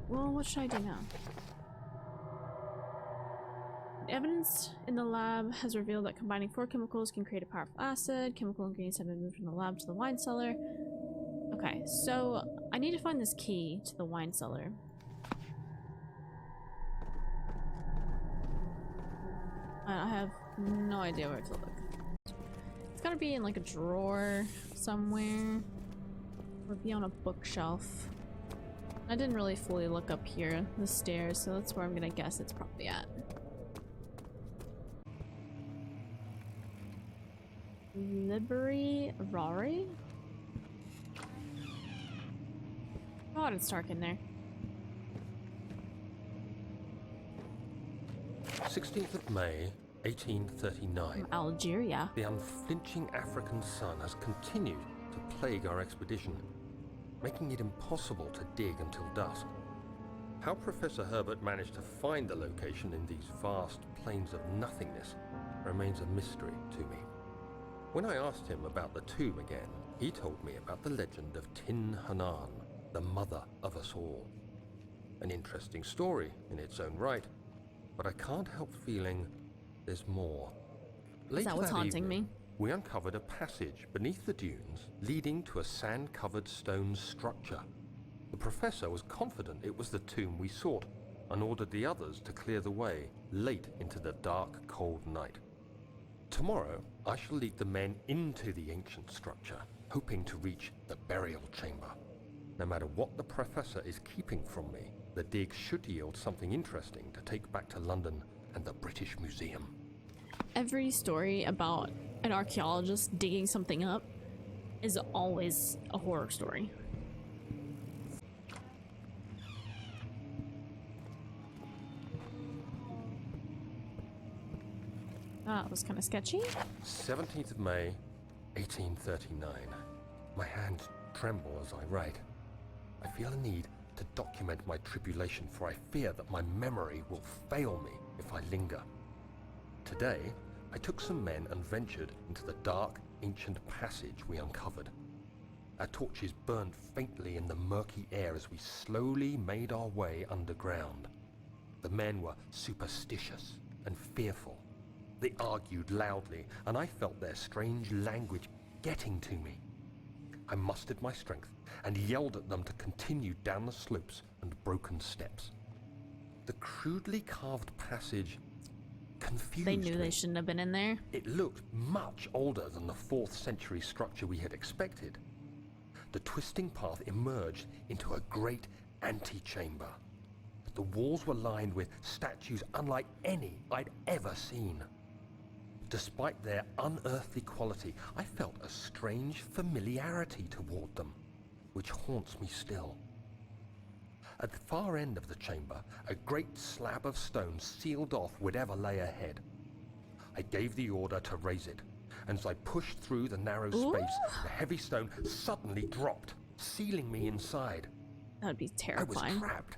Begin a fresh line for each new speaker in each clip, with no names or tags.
Well, what should I do now? The evidence in the lab has revealed that combining 4 chemicals can create a powerful acid. Chemical ingredients have been moved from the lab to the wine cellar. Okay, so I need to find this key to the wine cellar. I have no idea where to look. It's gotta be in like a drawer somewhere. Or be on a bookshelf. I didn't really fully look up here, the stairs, so that's where I'm gonna guess it's probably at. Liberi Rari? God, it's dark in there.
16th of May, 1839.
From Algeria.
The unflinching African sun has continued to plague our expedition, making it impossible to dig until dusk. How Professor Herbert managed to find the location in these vast plains of nothingness remains a mystery to me. When I asked him about the tomb again, he told me about the legend of Tin Hanan, the mother of us all. An interesting story in its own right, but I can't help feeling there's more.
Is that what's haunting me?
We uncovered a passage beneath the dunes leading to a sand-covered stone structure. The professor was confident it was the tomb we sought and ordered the others to clear the way late into the dark, cold night. Tomorrow, I shall lead the men into the ancient structure, hoping to reach the burial chamber. No matter what the professor is keeping from me, the dig should yield something interesting to take back to London and the British Museum.
Every story about an archaeologist digging something up is always a horror story. That was kind of sketchy.
17th of May, 1839. My hands tremble as I write. I feel a need to document my tribulation, for I fear that my memory will fail me if I linger. Today, I took some men and ventured into the dark, ancient passage we uncovered. Our torches burned faintly in the murky air as we slowly made our way underground. The men were superstitious and fearful. They argued loudly, and I felt their strange language getting to me. I mustered my strength and yelled at them to continue down the slopes and broken steps. The crudely carved passage confused me.
They knew they shouldn't have been in there.
It looked much older than the 4th century structure we had expected. The twisting path emerged into a great antechamber. The walls were lined with statues unlike any I'd ever seen. Despite their unearthly quality, I felt a strange familiarity toward them, which haunts me still. At the far end of the chamber, a great slab of stone sealed off whatever lay ahead. I gave the order to raise it, and as I pushed through the narrow space, the heavy stone suddenly dropped, sealing me inside.
That would be terrifying.
I was trapped.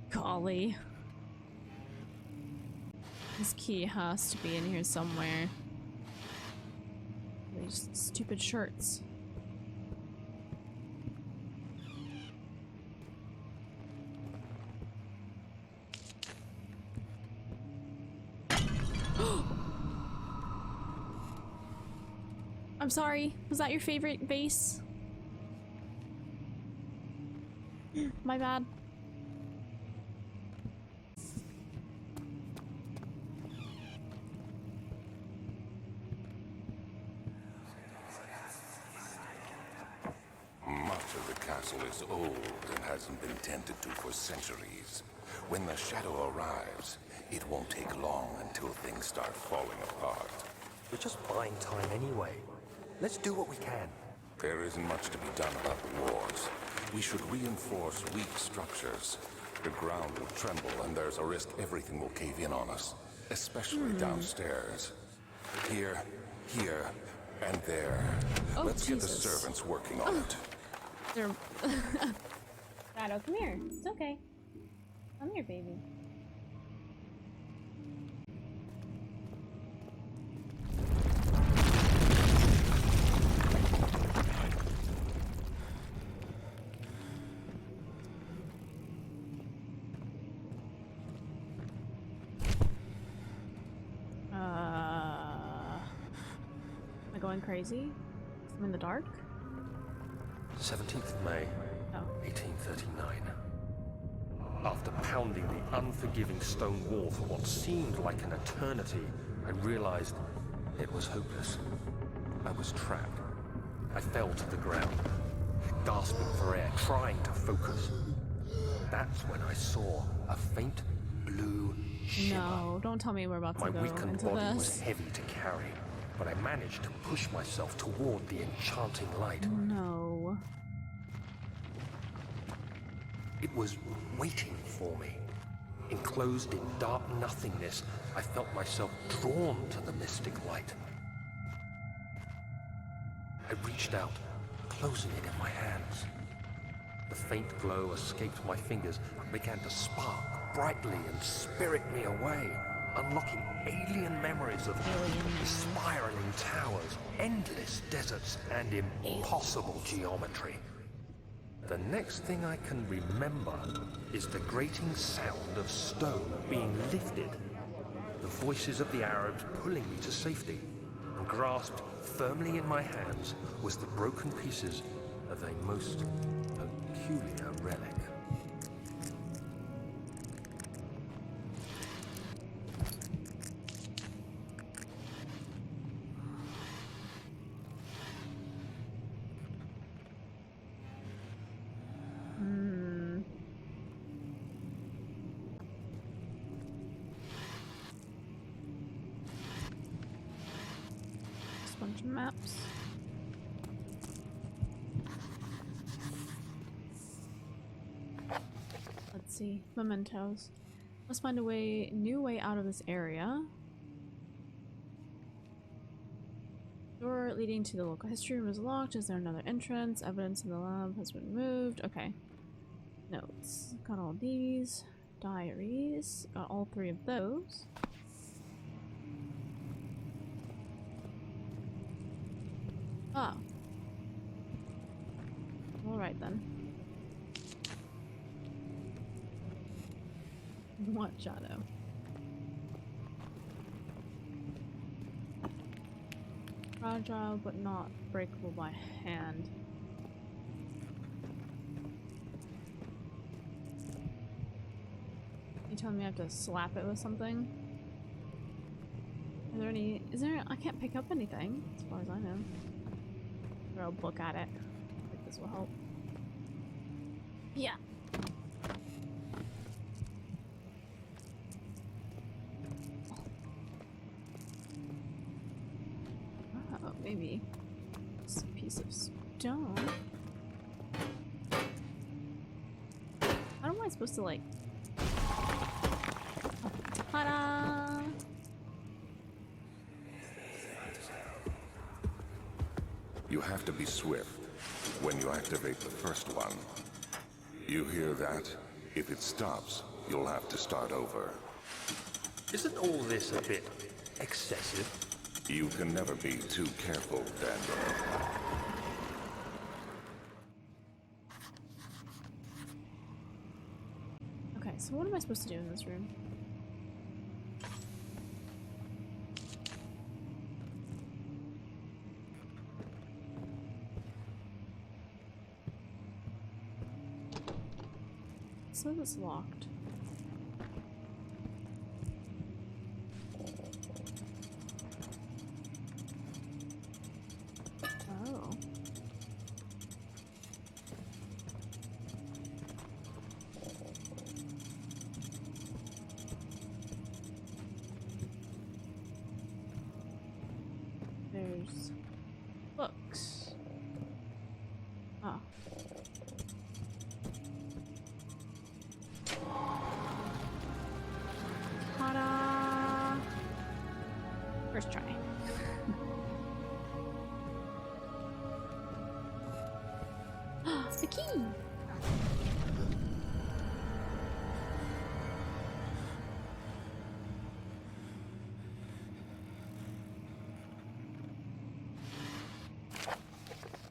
Golly. This key has to be in here somewhere. These stupid shirts. I'm sorry. Was that your favorite vase? My bad.
The castle is old and hasn't been tended to for centuries. When the shadow arrives, it won't take long until things start falling apart.
We're just buying time anyway. Let's do what we can.
There isn't much to be done about the walls. We should reinforce weak structures. The ground will tremble and there's a risk everything will cave in on us, especially downstairs. Here, and there.
Oh,
Let's
Jesus.
get the servants working on it.
They're Shadow, come here. It's okay. Come here, baby. going crazy? I'm in the dark?
17th of May,
Oh.
1839. After pounding the unforgiving stone wall for what seemed like an eternity, I realized it was hopeless. I was trapped. I fell to the ground, gasping for air, trying to focus. That's when I saw a faint blue shimmer.
No, don't tell me we're about to
My
go
weakened
into
body was
this.
heavy to carry, but I managed to push myself toward the enchanting light.
No.
It was waiting for me. Enclosed in dark nothingness, I felt myself drawn to the mystic light. I reached out, closing it in my hands. The faint glow escaped my fingers and began to spark brightly and spirit me away, unlocking alien memories of spiraling towers, endless deserts, and impossible geometry. The next thing I can remember is the grating sound of stone being lifted, the voices of the Arabs pulling me to safety, and grasped firmly in my hands was the broken pieces of a most peculiar relic.
Bunch of maps. Let's see. Mementos. Let's find a new way out of this area. Door leading to the local history room is locked. Is there another entrance? Evidence in the lab has been moved. Okay. Notes. Got all these. Diaries. Got all 3 of those. Oh. Alright then. What shadow? Fragile but not breakable by hand. You telling me I have to slap it with something? Are there any? Is there? I can't pick up anything as far as I know. Throw a book at it. I think this will help. Yeah. Oh, maybe it's a piece of stone. How am I supposed to like? Ta-da!
You have to be swift when you activate the first one. You hear that? If it stops, you'll have to start over.
Isn't all this a bit excessive?
You can never be too careful, Daniel.
Okay, so what am I supposed to do in this room? So it's locked. Oh. There's books. Oh. Ta-da! First try. The key!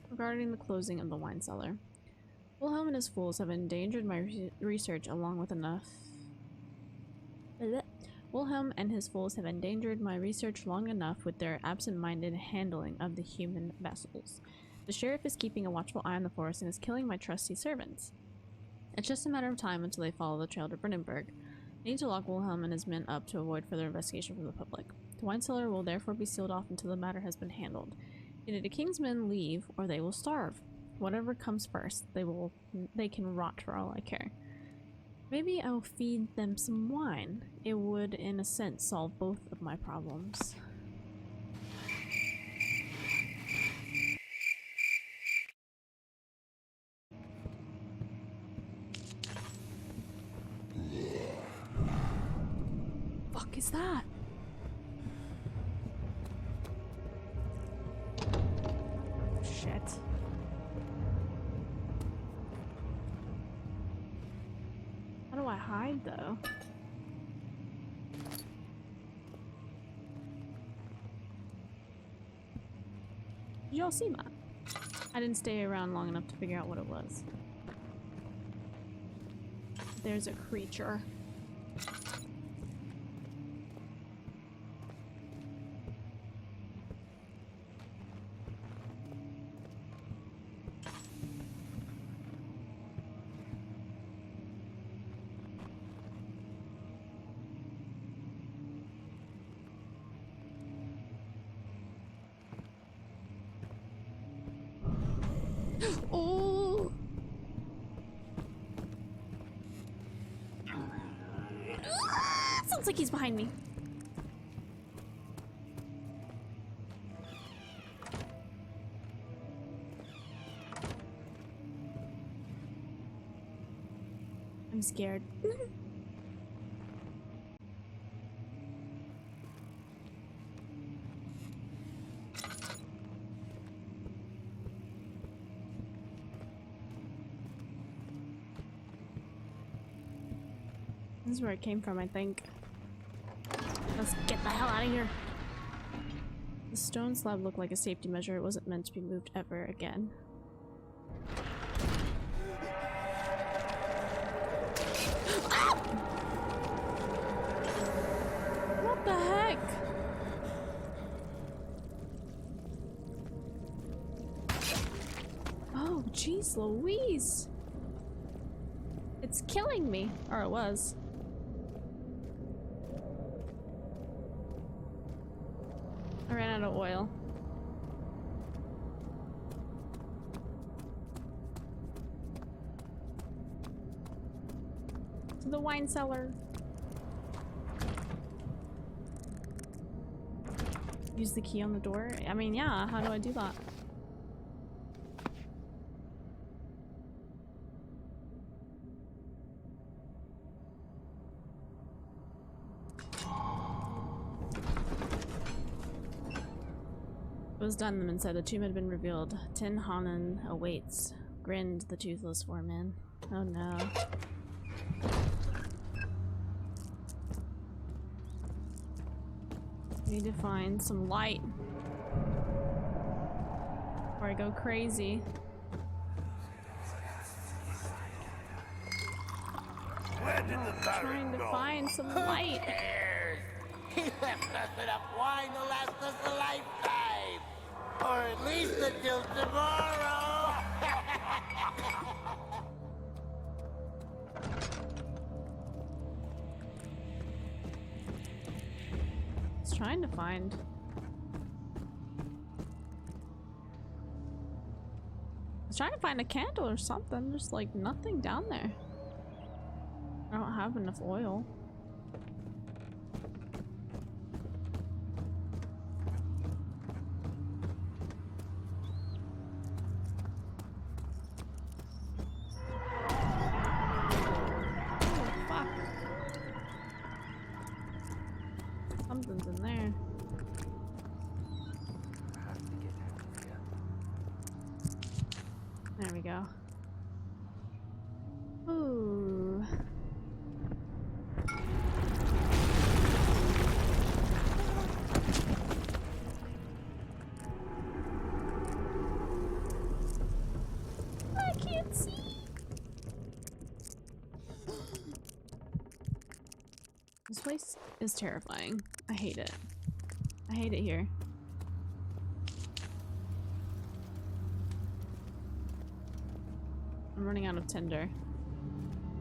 Regarding the closing of the wine cellar. Wilhelm and his fools have endangered my research along with Wilhelm and his fools have endangered my research long enough with their absent-minded handling of the human vessels. The sheriff is keeping a watchful eye on the forest and is killing my trusty servants. It's just a matter of time until they follow the trail to Brennenburg. I need to lock Wilhelm and his men up to avoid further investigation from the public. The wine cellar will therefore be sealed off until the matter has been handled. Either the king's men leave or they will starve. Whatever comes first, they can rot for all I care. Maybe I will feed them some wine. It would, in a sense, solve both of my problems. Fuck is that? Shit. How do I hide though? Did y'all see that? I didn't stay around long enough to figure out what it was. There's a creature. Oh! Sounds like he's behind me. I'm scared. This is where it came from, I think. Let's get the hell out of here. The stone slab looked like a safety measure. It wasn't meant to be moved ever again. Ah! What the heck? Oh, jeez Louise. It's killing me. Or it was. I ran out of oil. To the wine cellar. Use the key on the door? I mean, yeah, how do I do that? It was Dunham said the tomb had been revealed. Tin Hanan awaits. Grinned the toothless foreman. Oh no. Need to find some light before I go crazy.
Where did the
Trying to find some light.
He left us enough wine to last us a lifetime. Or at least until tomorrow.
I was trying to find. I was trying to find a candle or something. There's like nothing down there. I don't have enough oil. Something's in there. There we go. Ooh. I can't see. This place is terrifying. I hate it. I hate it here. I'm running out of tinder.